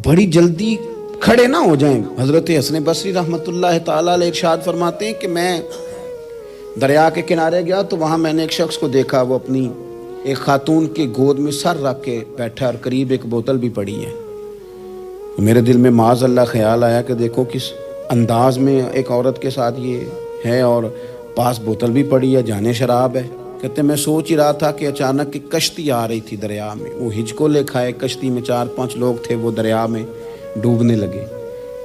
بڑی جلدی کھڑے نہ ہو جائیں. حضرت حسن بصری رحمۃ اللہ تعالیٰ علیہ ارشاد فرماتے ہیں کہ میں دریا کے کنارے گیا تو وہاں میں نے ایک شخص کو دیکھا, وہ اپنی ایک خاتون کی گود میں سر رکھ کے بیٹھا اور قریب ایک بوتل بھی پڑی ہے. میرے دل میں معاذ اللہ خیال آیا کہ دیکھو کس انداز میں ایک عورت کے ساتھ یہ ہے, اور پاس بوتل بھی پڑی ہے, جانے شراب ہے. کہتے میں سوچ ہی رہا تھا کہ اچانک ایک کشتی آ رہی تھی دریا میں. وہ ہچکو لے کھائے, کشتی میں 4-5 لوگ تھے, وہ دریا میں ڈوبنے لگے.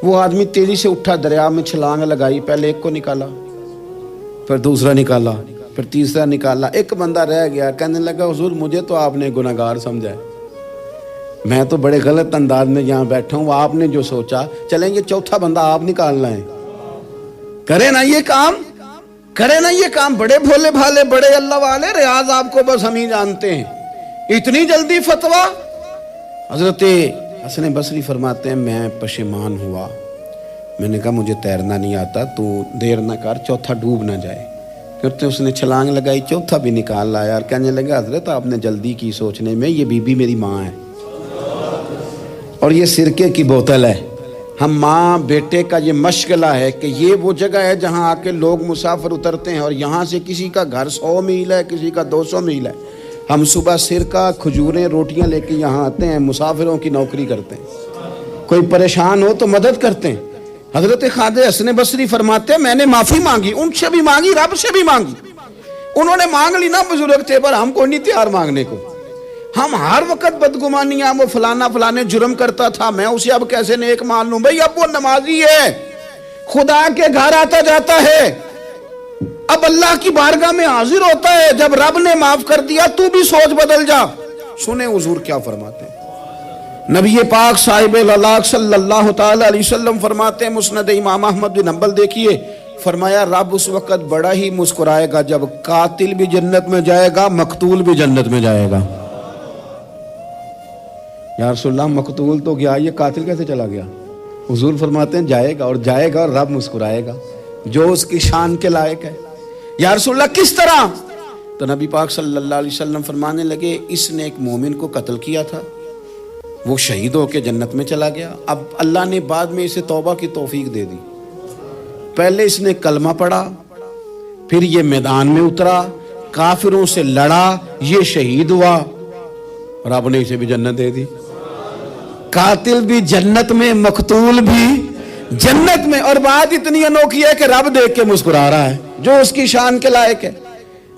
وہ آدمی تیزی سے اٹھا, دریا میں چھلانگ لگائی, پہلے ایک کو نکالا, پھر دوسرا نکالا, پھر تیسرا نکالا. ایک بندہ رہ گیا, کہنے لگا حضور مجھے تو آپ نے گناہگار سمجھا ہے, میں تو بڑے غلط انداز میں یہاں بیٹھا ہوں, آپ نے جو سوچا. چلیں گے چوتھا بندہ آپ نکالنا ہے, کرے نا یہ کام, کرے نا یہ کام. بڑے بھولے بھالے بڑے اللہ والے, ریاض آپ کو بس ہم ہی جانتے ہیں. اتنی جلدی فتویٰ. حضرت حسن بصری فرماتے ہیں میں پشیمان ہوا, میں نے کہا مجھے تیرنا نہیں آتا, تو دیر نہ کر, چوتھا ڈوب نہ جائے. پھر تو اس نے چھلانگ لگائی, چوتھا بھی نکال لایا, اور کہنے لگا حضرت آپ نے جلدی کی سوچنے میں, یہ بی بی میری ماں ہے اور یہ سرکے کی بوتل ہے. ہم ماں بیٹے کا یہ مشغلہ ہے کہ یہ وہ جگہ ہے جہاں آ کے لوگ مسافر اترتے ہیں, اور یہاں سے کسی کا گھر 100 میل ہے, کسی کا 200 میل ہے. ہم صبح سرکہ کھجوریں روٹیاں لے کے یہاں آتے ہیں, مسافروں کی نوکری کرتے ہیں, کوئی پریشان ہو تو مدد کرتے ہیں. حضرت خواجہ حسن بصری فرماتے ہیں میں نے معافی مانگی, ان سے بھی مانگی, رب سے بھی مانگی. انہوں نے مانگ لی نا, بزرگ تھے, پر ہم کو نہیں تیار مانگنے کو. ہم ہر وقت بدگمانیاں, وہ فلانا فلانے جرم کرتا تھا, میں اسے اب کیسے نیک مان لوں. بھئی اب وہ نمازی ہے, خدا کے گھر آتا جاتا ہے, اب اللہ کی بارگاہ میں حاضر ہوتا ہے. جب رب نے معاف کر دیا تو بھی سوچ بدل جا. سنیں حضور کیا فرماتے ہیں. نبی پاک صاحب الالاق صلی اللہ تعالی علیہ وسلم فرماتے ہیں, مسند امام احمد بن حنبل دیکھیے, فرمایا رب اس وقت بڑا ہی مسکرائے گا جب قاتل بھی جنت میں جائے گا, مقتول بھی جنت میں جائے گا. یا رسول اللہ مقتول تو گیا, یہ قاتل کیسے چلا گیا؟ حضور فرماتے ہیں جائے گا, اور جائے گا اور رب مسکرائے گا, جو اس کی شان کے لائق ہے. یا رسول اللہ کس طرح؟ تو نبی پاک صلی اللہ علیہ وسلم فرمانے لگے اس نے ایک مومن کو قتل کیا تھا, وہ شہید ہو کے جنت میں چلا گیا. اب اللہ نے بعد میں اسے توبہ کی توفیق دے دی. پہلے اس نے کلمہ پڑھا, پھر یہ میدان میں اترا, کافروں سے لڑا, یہ شہید ہوا, رب نے اسے بھی جنت دے دی. قاتل بھی جنت میں, مقتول بھی جنت میں. اور بات اتنی انوکھی ہے کہ رب دیکھ کے مسکرا رہا ہے, جو اس کی شان کے لائق ہے.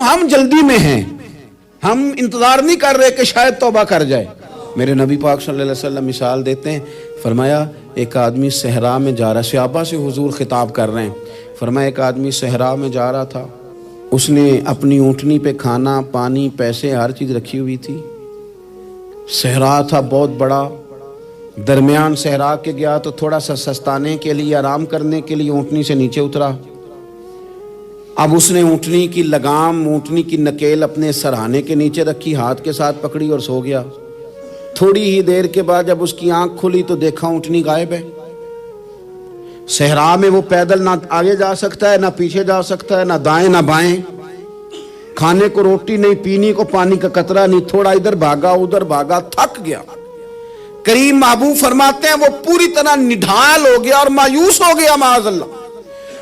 ہم جلدی میں ہیں, ہم انتظار نہیں کر رہے کہ شاید توبہ کر جائے. میرے نبی پاک صلی اللہ علیہ وسلم مثال دیتے ہیں, فرمایا ایک آدمی صحرا میں جا رہا, صحابہ سے حضور خطاب کر رہے ہیں, فرمایا ایک آدمی صحرا میں جا رہا تھا, اس نے اپنی اونٹنی پہ کھانا پانی پیسے ہر چیز رکھی ہوئی تھی. صحرا تھا بہت بڑا, درمیان صحرا کے گیا تو تھوڑا سا سستانے کے لیے, آرام کرنے کے لیے اونٹنی سے نیچے اترا. اب اس نے اونٹنی کی لگام, اونٹنی کی نکیل اپنے سرہانے کے نیچے رکھی, ہاتھ کے ساتھ پکڑی اور سو گیا. تھوڑی ہی دیر کے بعد جب اس کی آنکھ کھلی تو دیکھا اونٹنی غائب ہے. صحرا میں وہ پیدل نہ آگے جا سکتا ہے, نہ پیچھے جا سکتا ہے, نہ دائیں نہ بائیں. کھانے کو روٹی نہیں, پینے کو پانی کا قطرہ نہیں, تھوڑا ادھر بھاگا ادھر بھاگا, تھک گیا. کریم محبوب فرماتے ہیں وہ پوری طرح نڈھال ہو گیا اور مایوس ہو گیا, معاذ اللہ.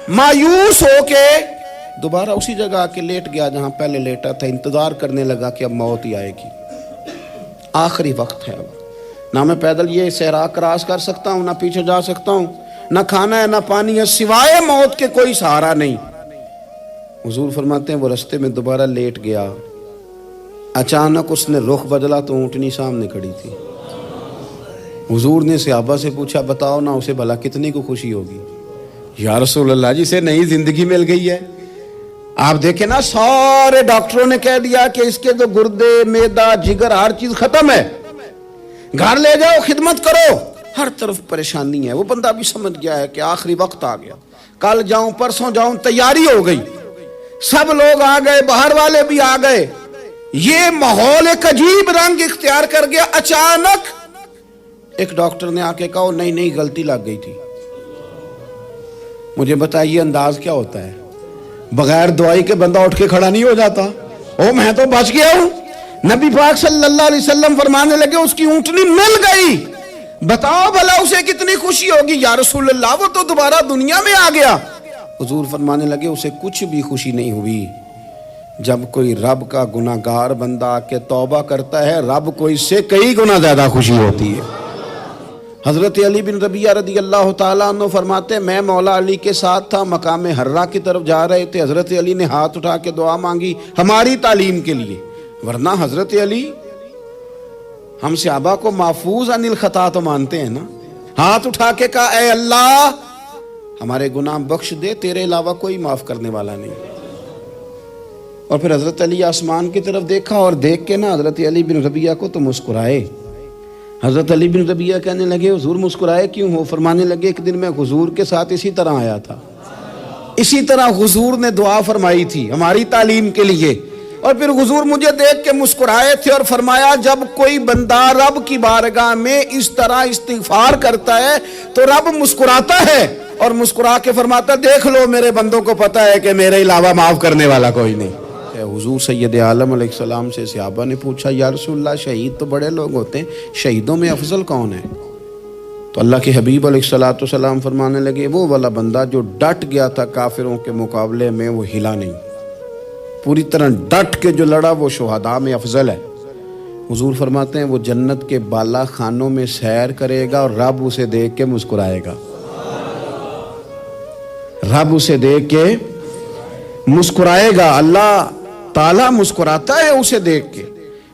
مایوس ہو کے دوبارہ اسی جگہ آ کے لیٹ گیا جہاں پہلے لیٹا تھا. انتظار کرنے لگا کہ اب موت ہی آئے گی, آخری وقت ہے. اب نہ میں پیدل یہ صحرا کراس کر سکتا ہوں, نہ پیچھے جا سکتا ہوں, نہ کھانا ہے نہ پانی ہے, سوائے موت کے کوئی سہارا نہیں. حضور فرماتے ہیں وہ رستے میں دوبارہ لیٹ گیا. اچانک اس نے رخ بدلا تو اونٹنی سامنے کھڑی تھی. حضور نے صحابہ سے پوچھا بتاؤ نا اسے بھلا کتنی کو خوشی ہوگی؟ یا رسول اللہ جسے نئی زندگی مل گئی ہے. آپ دیکھیں نا, سارے ڈاکٹروں نے کہہ دیا کہ اس کے جو گردے, میدا, جگر, ہر چیز ختم ہے, گھر لے جاؤ خدمت کرو. ہر طرف پریشانی ہے. وہ بندہ بھی سمجھ گیا ہے کہ آخری وقت آ گیا, کل جاؤں پرسوں جاؤں, تیاری ہو گئی. سب لوگ آ گئے, باہر والے بھی آ گئے. یہ ماحول ایک عجیب رنگ اختیار کر گیا. اچانک ایک ڈاکٹر نے آ کے کہا نہیں غلطی لگ گئی تھی. مجھے بتائیے انداز کیا ہوتا ہے؟ بغیر دوائی کے بندہ اٹھ کے کھڑا نہیں ہو جاتا. میں تو بچ گیا ہوں. نبی پاک صلی اللہ علیہ وسلم فرمانے لگے اس کی اونٹنی مل گئی. بتاؤ بھلا اسے کتنی خوشی ہوگی، یا رسول اللہ وہ تو دوبارہ دنیا میں آ گیا۔ حضور فرمانے لگے اسے کچھ بھی خوشی نہیں ہوئی۔ جب کوئی رب کا گناہگار بندہ آ کے توبہ کرتا ہے، رب کو اس سے کئی گنا زیادہ خوشی ہوتی ہے۔ حضرت علی بن ربیعہ رضی اللہ تعالیٰ عنہ فرماتے ہیں میں مولا علی کے ساتھ تھا، مقام حرہ کی طرف جا رہے تھے، حضرت علی نے ہاتھ اٹھا کے دعا مانگی ہماری تعلیم کے لیے، ورنہ حضرت علی ہم صحابہ کو محفوظ عن الخطا تو مانتے ہیں نا۔ ہاتھ اٹھا کے کہا اے اللہ ہمارے گناہ بخش دے، تیرے علاوہ کوئی معاف کرنے والا نہیں۔ اور پھر حضرت علی آسمان کی طرف دیکھا اور دیکھ کے نا حضرت علی بن ربیعہ کو تو مسکرائے۔ حضرت علی بن ربیعہ کہنے لگے حضور مسکرائے کیوں ہو؟ فرمانے لگے ایک دن میں حضور کے ساتھ اسی طرح آیا تھا، اسی طرح حضور نے دعا فرمائی تھی ہماری تعلیم کے لیے، اور پھر حضور مجھے دیکھ کے مسکرائے تھے اور فرمایا جب کوئی بندہ رب کی بارگاہ میں اس طرح استغفار کرتا ہے تو رب مسکراتا ہے اور مسکرا کے فرماتا دیکھ لو میرے بندوں کو پتا ہے کہ میرے علاوہ معاف کرنے والا کوئی نہیں۔ حضور سید عالم علیہ السلام سے صحابہ نے پوچھا یا رسول اللہ شہید تو بڑے لوگ ہوتے ہیں، شہیدوں میں افضل کون ہے؟ تو اللہ کے حبیب علیہ السلام فرمانے لگے وہ والا بندہ جو ڈٹ گیا تھا کافروں کے مقابلے میں، وہ ہلا نہیں، پوری طرح ڈٹ کے جو لڑا وہ شہداء میں افضل ہے۔ حضور فرماتے ہیں وہ جنت کے بالا خانوں میں سیر کرے گا اور رب اسے دیکھ کے مسکرائے گا، رب اسے دیکھ کے مسکرائے گا، اللہ تعالیٰ مسکراتا ہے اسے دیکھ کے۔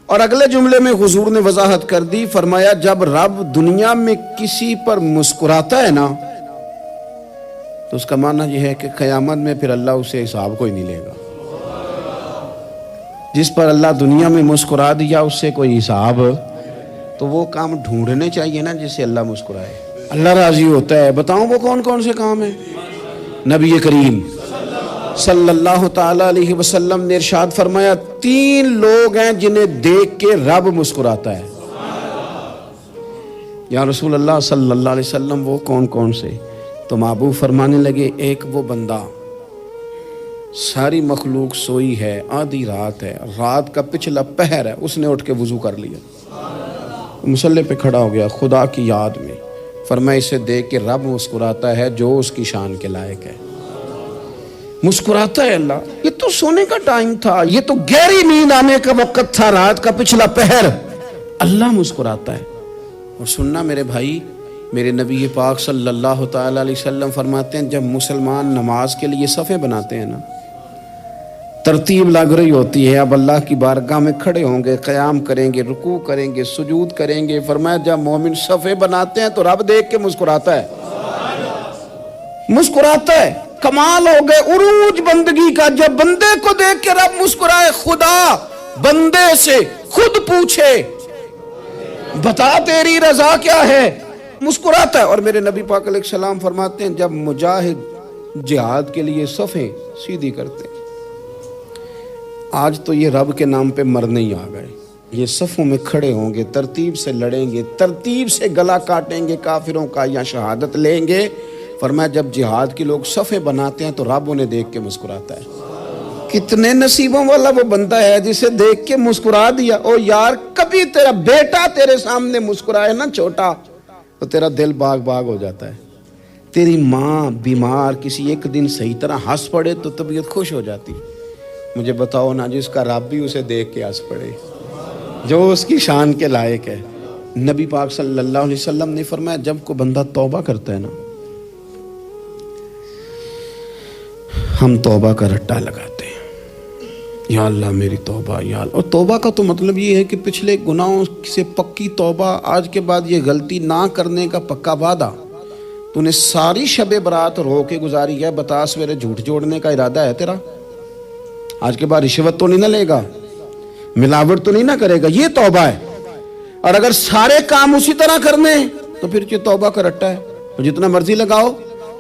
اور اگلے جملے میں حضور نے وضاحت کر دی، فرمایا جب رب دنیا میں کسی پر مسکراتا ہے نا تو اس کا معنی یہ ہے کہ قیامت میں پھر اللہ اسے حساب کوئی نہیں لے گا۔ جس پر اللہ دنیا میں مسکرا دیا اس سے کوئی حساب، تو وہ کام ڈھونڈنے چاہیے نا جس سے اللہ مسکرائے، اللہ راضی ہوتا ہے۔ بتاؤں وہ کون کون سے کام ہیں؟ نبی کریم صلی اللہ تعالیٰ علیہ وسلم نے ارشاد فرمایا 3 لوگ ہیں جنہیں دیکھ کے رب مسکراتا ہے۔ یا رسول اللہ صلی اللہ علیہ وسلم وہ کون کون سے؟ تو محبوب فرمانے لگے ایک وہ بندہ ساری مخلوق سوئی ہے، آدھی رات ہے، رات کا پچھلا پہر ہے، اس نے اٹھ کے وضو کر لیا، مصلی پہ کھڑا ہو گیا خدا کی یاد میں، فرمایا اسے دیکھ کے رب مسکراتا ہے جو اس کی شان کے لائق ہے، مسکراتا ہے اللہ۔ یہ تو سونے کا ٹائم تھا، یہ تو گہری نیند آنے کا وقت تھا، رات کا پچھلا پہر، اللہ مسکراتا ہے۔ اور سننا میرے بھائی، میرے نبی پاک صلی اللہ تعالیٰ علیہ وسلم فرماتے ہیں جب مسلمان نماز کے لیے صفیں بناتے ہیں نا، ترتیب لگ رہی ہوتی ہے، اب اللہ کی بارگاہ میں کھڑے ہوں گے، قیام کریں گے، رکوع کریں گے، سجود کریں گے، فرمایا جب مومن صفیں بناتے ہیں تو رب دیکھ کے مسکراتا ہے، مسکراتا ہے۔ کمال ہو گئے عروج بندگی کا، جب بندے کو دیکھ کے رب مسکرائے، خدا بندے سے خود پوچھے بتا تیری رضا کیا ہے، مسکراتا ہے۔ اور میرے نبی پاک علیہ السلام فرماتے ہیں جب مجاہد جہاد کے لیے صفیں سیدھی کرتے ہیں، آج تو یہ رب کے نام پہ مرنے ہی آ گئے، یہ صفوں میں کھڑے ہوں گے، ترتیب سے لڑیں گے، ترتیب سے گلا کاٹیں گے کافروں کا یا شہادت لیں گے۔ فرمایا جب جہاد کے لوگ صفیں بناتے ہیں تو رب انہیں دیکھ کے مسکراتا ہے۔ کتنے نصیبوں والا وہ بندہ ہے جسے دیکھ کے مسکرا دیا۔ او یار کبھی تیرا بیٹا تیرے سامنے مسکرائے نا چھوٹا تو تیرا دل باغ باغ ہو جاتا ہے، تیری ماں بیمار کسی ایک دن صحیح طرح ہنس پڑے تو طبیعت خوش ہو جاتی۔ مجھے بتاؤ نا جس کا رب بھی اسے دیکھ کے ہنس پڑے، جو اس کی شان کے لائق ہے۔ نبی پاک صلی اللہ علیہ وسلم نے فرمایا جب کوئی بندہ توبہ کرتا ہے نا، ہم توبہ کا رٹا لگاتے ہیں، یا اللہ میری توبہ یا اللہ۔ اور توبہ کا تو مطلب یہ ہے کہ پچھلے گناہوں سے پکی توبہ، آج کے بعد یہ غلطی نہ کرنے کا پکا وعدہ۔ تو نے ساری شب برات رو کے گزاری ہے، بتا سویرے جھوٹ جوڑنے کا ارادہ ہے تیرا؟ آج کے بعد رشوت تو نہیں نہ لے گا، ملاوٹ تو نہیں نہ کرے گا، یہ توبہ ہے۔ اور اگر سارے کام اسی طرح کرنے تو پھر یہ توبہ کا رٹا ہے، تو جتنا مرضی لگاؤ۔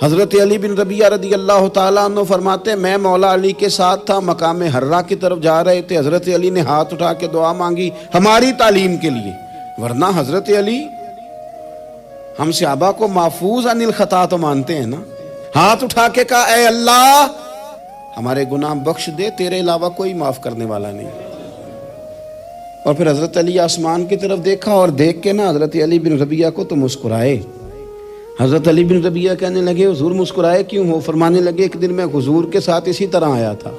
حضرت علی بن ربیعہ رضی اللہ تعالیٰ عنہ فرماتے ہیں میں مولا علی کے ساتھ تھا، مقام حرہ کی طرف جا رہے تھے، حضرت علی نے ہاتھ اٹھا کے دعا مانگی ہماری تعلیم کے لیے، ورنہ حضرت علی ہم صحابہ کو محفوظ عن الخطا تو مانتے ہیں نا۔ ہاتھ اٹھا کے کہا اے اللہ ہمارے گناہ بخش دے، تیرے علاوہ کوئی معاف کرنے والا نہیں۔ اور پھر حضرت علی آسمان کی طرف دیکھا اور دیکھ کے نا حضرت علی بن ربیعہ کو تو مسکرائے. حضرت علی بن ربیعہ کہنے لگے حضور مسکرائے کیوں ہو؟ فرمانے لگے ایک دن میں حضور کے ساتھ اسی طرح آیا تھا,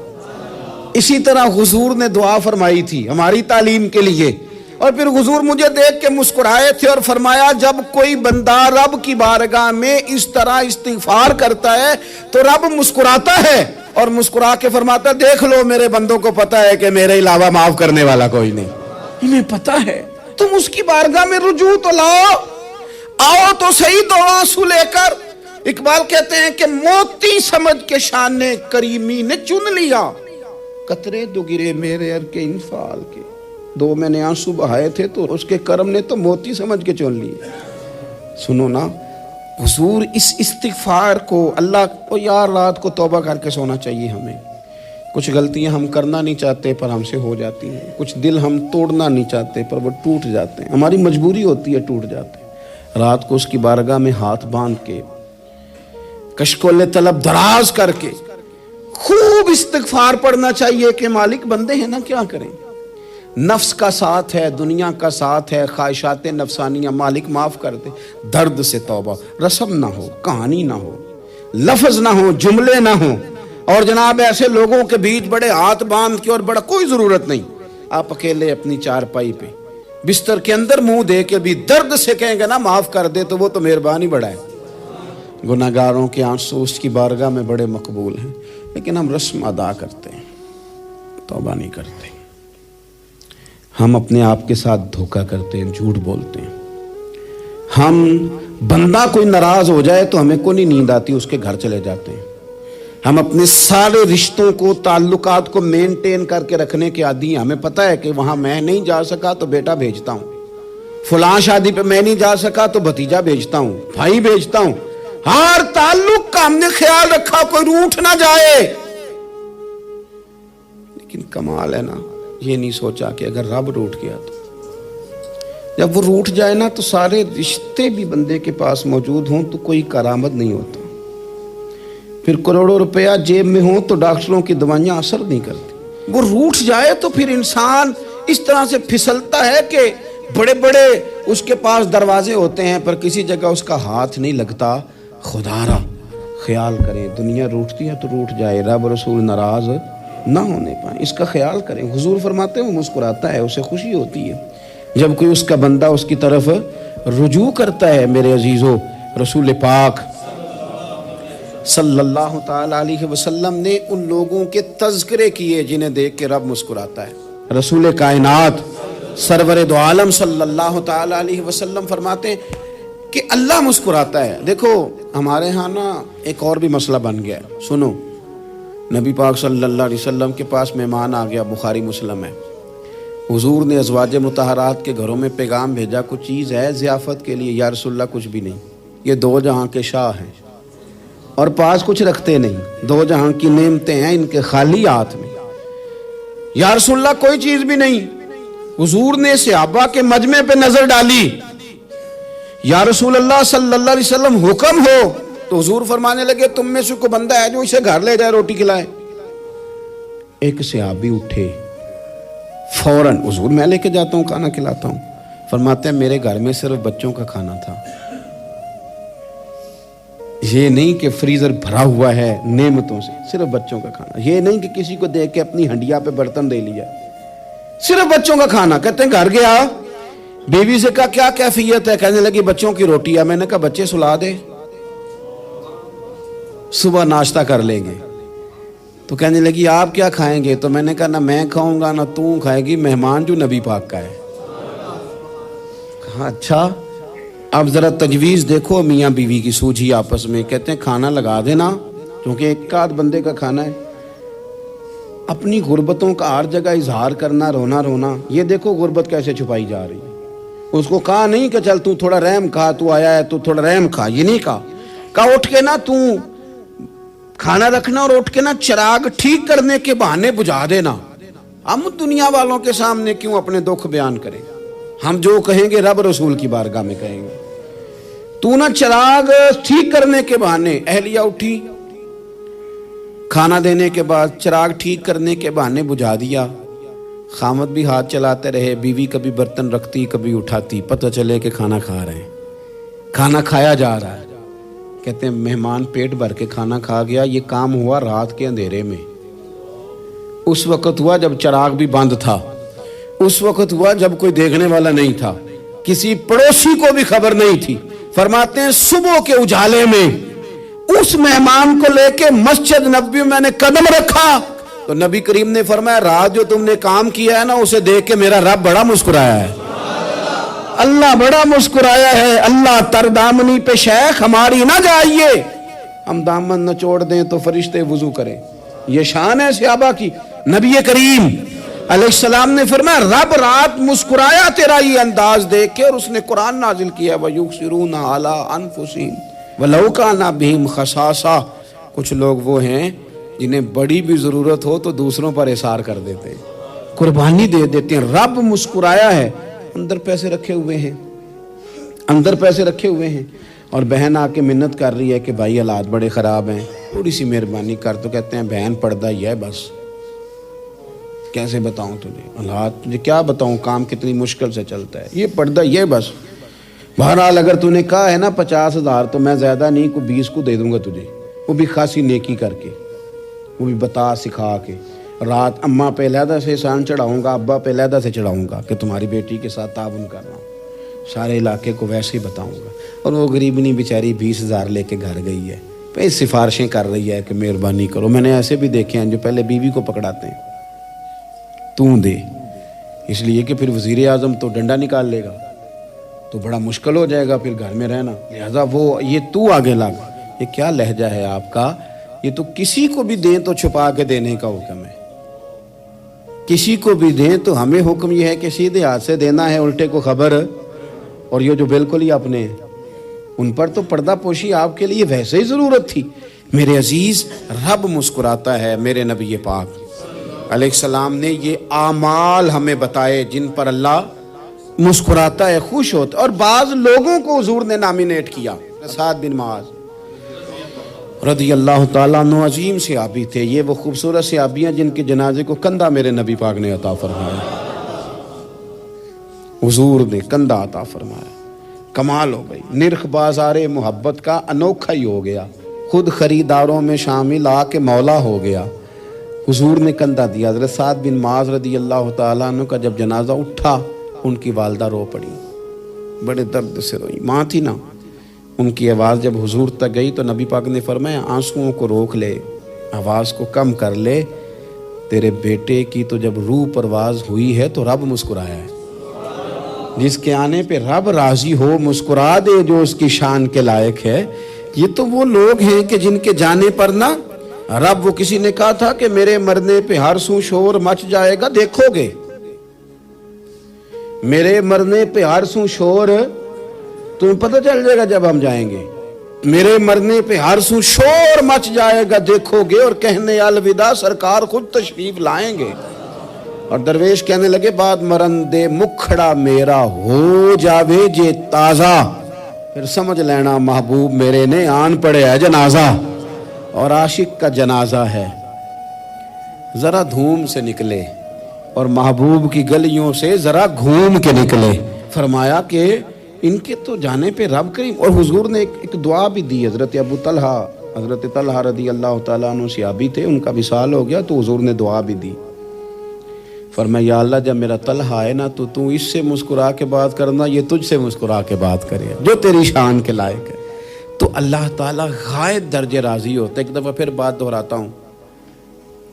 اسی طرح حضور نے دعا فرمائی تھی ہماری تعلیم کے لیے, اور پھر حضور مجھے دیکھ کے مسکرائے تھے اور فرمایا جب کوئی بندہ رب کی بارگاہ میں اس طرح استغفار کرتا ہے تو رب مسکراتا ہے, اور مسکرا کے فرماتا دیکھ لو میرے بندوں کو پتا ہے کہ میرے علاوہ معاف کرنے والا کوئی نہیں, انہیں پتا ہے. تم اس کی بارگاہ میں رجوع تو لاؤ, آؤ تو صحیح دو آنسو لے کر. اقبال کہتے ہیں کہ موتی سمجھ کے شان کریمی نے چن لیا, قطرے دو گرے میرے ار کے انفال کے. دو میں نے آنسو بہائے تھے تو اس کے کرم نے تو موتی سمجھ کے چن لیے. سنو نا حضور اس استغفار کو, اللہ کو یار رات کو توبہ کر کے سونا چاہیے ہمیں. کچھ غلطیاں ہم کرنا نہیں چاہتے پر ہم سے ہو جاتی ہیں, کچھ دل ہم توڑنا نہیں چاہتے پر وہ ٹوٹ جاتے ہیں, ہماری مجبوری ہوتی ہے ٹوٹ جاتے ہیں. رات کو اس کی بارگاہ میں ہاتھ باندھ کے کشکول طلب دراز کر کے خوب استغفار پڑھنا چاہیے کہ مالک بندے ہیں نا کیا کریں, نفس کا ساتھ ہے, دنیا کا ساتھ ہے, خواہشات نفسانیہ, مالک معاف کر دے. درد سے توبہ, رسم نہ ہو, کہانی نہ ہو, لفظ نہ ہو, جملے نہ ہو, اور جناب ایسے لوگوں کے بیچ بڑے ہاتھ باندھ کے اور بڑا کوئی ضرورت نہیں. آپ اکیلے اپنی چارپائی پہ بستر کے اندر منہ دے کے بھی درد سے کہیں گے نا معاف کر دے تو وہ تو مہربانی بڑا ہے. گناہگاروں کے آنسو اس کی بارگاہ میں بڑے مقبول ہیں, لیکن ہم رسم ادا کرتے ہیں, توبہ نہیں کرتے. ہم اپنے آپ کے ساتھ دھوکہ کرتے ہیں, جھوٹ بولتے ہیں. ہم بندہ کوئی ناراض ہو جائے تو ہمیں کو نہیں نیند آتی, اس کے گھر چلے جاتے ہیں. ہم اپنے سارے رشتوں کو, تعلقات کو مینٹین کر کے رکھنے کے عادی ہیں. ہمیں پتہ ہے کہ وہاں میں نہیں جا سکا تو بیٹا بھیجتا ہوں, فلاں شادی پہ میں نہیں جا سکا تو بھتیجا بھیجتا ہوں, بھائی بھیجتا ہوں. ہر تعلق کا ہم نے خیال رکھا کوئی روٹھ نہ جائے. لیکن کمال ہے نا, یہ نہیں سوچا کہ اگر رب روٹھ گیا تو جب وہ روٹھ جائے نا تو سارے رشتے بھی بندے کے پاس موجود ہوں تو کوئی کرامت نہیں ہوتا. پھر کروڑوں روپیہ جیب میں ہوں تو ڈاکٹروں کی دوائیاں اثر نہیں کرتی. وہ روٹھ جائے تو پھر انسان اس طرح سے پھسلتا ہے کہ بڑے بڑے اس کے پاس دروازے ہوتے ہیں پر کسی جگہ اس کا ہاتھ نہیں لگتا. خدا را خیال کریں, دنیا روٹتی ہے تو روٹھ جائے, رب رسول ناراض نہ ہونے پائیں, اس کا خیال کریں. حضور فرماتے ہیں وہ مسکراتا ہے, اسے خوشی ہوتی ہے جب کوئی اس کا بندہ اس کی طرف رجوع کرتا ہے. میرے عزیزو, رسول پاک صلی اللہ تعالی علیہ وسلم نے ان لوگوں کے تذکرے کیے جنہیں دیکھ کے رب مسکراتا ہے. رسول کائنات سرور دو عالم صلی اللہ تعالی علیہ وسلم فرماتے ہیں کہ اللہ مسکراتا ہے. دیکھو ہمارے ہاں نا ایک اور بھی مسئلہ بن گیا ہے. سنو, نبی پاک صلی اللہ علیہ وسلم کے پاس مہمان آ گیا, بخاری مسلم ہے. حضور نے ازواج مطہرات کے گھروں میں پیغام بھیجا, کچھ چیز ہے ضیافت کے لیے. یا رسول اللہ کچھ بھی نہیں, یہ دو جہاں کے شاہ ہیں اور پاس کچھ رکھتے نہیں, دو جہاں کی نعمتیں ہیں ان کے خالی ہاتھ میں. یا رسول اللہ کوئی چیز بھی نہیں. حضور نے صحابہ کے مجمع پہ نظر ڈالی, یا رسول اللہ صلی اللہ علیہ وسلم حکم ہو, تو حضور فرمانے لگے تم میں سے کوئی بندہ ہے جو اسے گھر لے جائے روٹی کھلائے. ایک صحابی اٹھے فوراً, حضور میں لے کے جاتا ہوں کھانا کھلاتا ہوں. فرماتے ہیں میرے گھر میں صرف بچوں کا کھانا تھا, یہ نہیں کہ فریزر بھرا ہوا ہے نعمتوں سے, صرف بچوں کا کھانا. یہ نہیں کہ کسی کو دیکھ کے اپنی ہنڈیا پہ برتن دے لیا, صرف بچوں کا کھانا. کہتے ہیں گھر گیا, بیوی سے کہا کیا کیفیت ہے؟ کہنے لگی بچوں کی روٹی ہے. میں نے کہا بچے سلا دے, صبح ناشتہ کر لیں گے. تو کہنے لگی آپ کیا کھائیں گے؟ تو میں نے کہا نہ میں کھاؤں گا نہ تو کھائے گی, مہمان جو نبی پاک کا ہے. کہا اچھا, اب ذرا تجویز دیکھو میاں بیوی کی سوجھی آپس میں. کہتے ہیں کھانا لگا دینا کیونکہ ایک آدھ بندے کا کھانا ہے. اپنی غربتوں کا ہر جگہ اظہار کرنا, رونا رونا, یہ دیکھو غربت کیسے چھپائی جا رہی ہے. اس کو کہا نہیں کہ چل تو تھوڑا رحم کھا, تو آیا ہے تو تھوڑا رحم کھا, یہ نہیں کہا. کہا اٹھ کے نا تو کھانا رکھنا اور اٹھ کے نا چراغ ٹھیک کرنے کے بہانے بجھا دینا. ہم دنیا والوں کے سامنے کیوں اپنے دکھ بیان کریں؟ ہم جو کہیں گے رب رسول کی بارگاہ میں کہیں گے. تو نا چراغ ٹھیک کرنے کے بہانے, اہلیہ اٹھی, کھانا دینے کے بعد چراغ ٹھیک کرنے کے بہانے بجھا دیا. خامد بھی ہاتھ چلاتے رہے، بیوی کبھی برتن رکھتی کبھی اٹھاتی، پتہ چلے کہ کھانا کھا رہے ہیں، کھانا کھایا جا رہا ہے۔ کہتے ہیں مہمان پیٹ بھر کے کھانا کھا گیا، یہ کام ہوا رات کے اندھیرے میں، اس وقت ہوا جب چراغ بھی بند تھا، اس وقت ہوا جب کوئی دیکھنے والا نہیں تھا، کسی پڑوسی کو بھی خبر نہیں تھی۔ فرماتے ہیں صبح کے اجالے میں اس مہمان کو لے کے مسجد نبوی میں نے قدم رکھا تو نبی کریم نے فرمایا رات جو تم نے کام کیا ہے نا اسے دیکھ کے میرا رب بڑا مسکرایا ہے، اللہ بڑا مسکرایا ہے۔ اللہ تر دامنی پہ شیخ ہماری نہ جائیے، ہم دامن نہ چھوڑ دیں تو فرشتے وضو کریں، یہ شان ہے صحابہ کی۔ نبی کریم علیہ السلام نے فرمایا رب رات مسکرایا تیرا یہ انداز دیکھ کے، اور اس نے قرآن نازل کیا وَيُؤْثِرُونَ عَلَىٰ أَنفُسِهِمْ وَلَوْ كَانَ بِهِمْ خَصَاصَةٌ، کچھ لوگ وہ ہیں جنہیں بڑی بھی ضرورت ہو تو دوسروں پر اثار کر دیتے ہیں، قربانی دے دیتے ہیں۔ رب مسکرایا ہے، اندر پیسے رکھے ہوئے ہیں، اندر پیسے رکھے ہوئے ہیں، اور بہن آ کے منت کر رہی ہے کہ بھائی حالات بڑے خراب ہیں، تھوڑی سی مہربانی کر، تو کہتے ہیں بہن پردہ ہی ہے بس، کیسے بتاؤں تجھے حالات، تجھے کیا بتاؤں کام کتنی مشکل سے چلتا ہے، یہ پردہ یہ بس۔ بہرحال اگر تو نے کہا ہے نا 50,000 تو میں زیادہ نہیں کو 20 کو دے دوں گا تجھے، وہ بھی خاصی نیکی کر کے، وہ بھی بتا سکھا کے۔ رات اماں پہ علیحدہ سے احسان چڑھاؤں گا، ابا پہ علیحدہ سے چڑھاؤں گا کہ تمہاری بیٹی کے ساتھ تعاون کر رہا ہوں، سارے علاقے کو ویسے ہی بتاؤں گا۔ اور وہ غریبنی بیچاری 20,000 لے کے گھر گئی ہے، پہ سفارشیں کر رہی ہے کہ مہربانی کرو۔ میں نے ایسے بھی دیکھے ہیں جو پہلے بیوی کو پکڑاتے ہیں تو دے، اس لیے کہ پھر وزیر اعظم تو ڈنڈا نکال لے گا تو بڑا مشکل ہو جائے گا پھر گھر میں رہنا، لہذا وہ یہ تو آگے لگ۔ یہ کیا لہجہ ہے آپ کا؟ یہ تو کسی کو بھی دیں تو چھپا کے دینے کا حکم ہے، کسی کو بھی دیں تو ہمیں حکم یہ ہے کہ سیدھے ہاتھ سے دینا ہے، الٹے کو خبر۔ اور یہ جو بالکل ہی اپنے ہیں ان پر تو پردہ پوشی آپ کے لیے ویسے ہی ضرورت تھی۔ میرے عزیز رب مسکراتا ہے، میرے نبی پاک علیہ السلام نے یہ اعمال ہمیں بتائے جن پر اللہ مسکراتا ہے، خوش ہوتا ہے۔ اور بعض لوگوں کو حضور نے نامینیٹ کیا، سعد بن معاذ رضی اللہ تعالیٰ عنہ عظیم صحابی تھے، یہ وہ خوبصورت صحابیاں جن کے جنازے کو کندھا میرے نبی پاک نے عطا فرمایا، حضور نے کندھا عطا فرمایا، کمال ہو گئی۔ نرخ بازار محبت کا انوکھا ہی ہو گیا، خود خریداروں میں شامل آ کے مولا ہو گیا، حضور نے کندھا دیا۔ حضرت سعد بن معاذ رضی اللہ تعالیٰ عنہ کا جب جنازہ اٹھا ان کی والدہ رو پڑی، بڑے درد سے روئی، ماں تھی نا، ان کی آواز جب حضور تک گئی تو نبی پاک نے فرمایا آنسوؤں کو روک لے، آواز کو کم کر لے، تیرے بیٹے کی تو جب روح پرواز ہوئی ہے تو رب مسکرایا ہے، جس کے آنے پہ رب راضی ہو مسکرا دے جو اس کی شان کے لائق ہے۔ یہ تو وہ لوگ ہیں کہ جن کے جانے پر نہ رب، وہ کسی نے کہا تھا کہ میرے مرنے پہ ہر سو شور مچ جائے گا، دیکھو گے میرے مرنے پہ ہر سو شور تمہیں پتہ چل جائے گا جب ہم جائیں گے، میرے مرنے پہ ہر سو شور مچ جائے گا دیکھو گے، اور کہنے الوداع سرکار خود تشریف لائیں گے۔ اور درویش کہنے لگے بات مرندے مکھڑا میرا ہو جاوے جے تازہ، پھر سمجھ لینا محبوب میرے نے آن پڑے ہے جنازہ، اور عاشق کا جنازہ ہے، ذرا دھوم سے نکلے اور محبوب کی گلیوں سے ذرا گھوم کے نکلے۔ فرمایا کہ ان کے تو جانے پہ رب کریم، اور حضور نے ایک دعا بھی دی۔ حضرت ابو طلحہ، حضرت طلحہ رضی اللہ تعالیٰ عنہ صحابی تھے، ان کا وصال ہو گیا تو حضور نے دعا بھی دی، فرمایا یا اللہ جب میرا طلحہ آئے نا تو اس سے مسکرا کے بات کرنا، یہ تجھ سے مسکرا کے بات کرے جو تیری شان کے لائق ہے۔ تو اللہ تعالیٰ غائب درجے راضی ہوتا ہے۔ ایک دفعہ پھر بات دہراتا ہوں،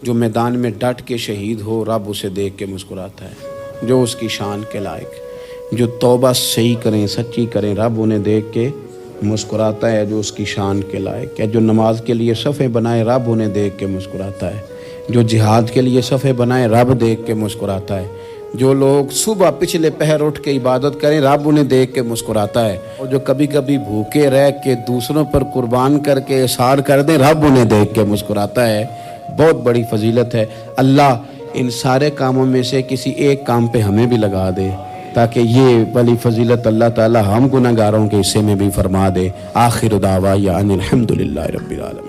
جو میدان میں ڈٹ کے شہید ہو رب اسے دیکھ کے مسکراتا ہے، جو اس کی شان کے لائق ہے۔ جو توبہ صحیح کریں، سچی کریں، رب انہیں دیکھ کے مسکراتا ہے جو اس کی شان کے لائق ہے۔ جو نماز کے لیے صفیں بنائے رب انہیں دیکھ کے مسکراتا ہے۔ جو جہاد کے لیے صفیں بنائے رب دیکھ کے مسکراتا ہے۔ جو لوگ صبح پچھلے پہر اٹھ کے عبادت کریں رب انہیں دیکھ کے مسکراتا ہے۔ اور جو کبھی کبھی بھوکے رہ کے دوسروں پر قربان کر کے اثار کر دیں رب انہیں دیکھ کے مسکراتا ہے۔ بہت بڑی فضیلت ہے۔ اللہ ان سارے کاموں میں سے کسی ایک کام پہ ہمیں بھی لگا دے تاکہ یہ بڑی فضیلت اللہ تعالی ہم گناہگاروں کے حصے میں بھی فرما دے۔ آخر دعوانا ان الحمدللہ رب العالمین۔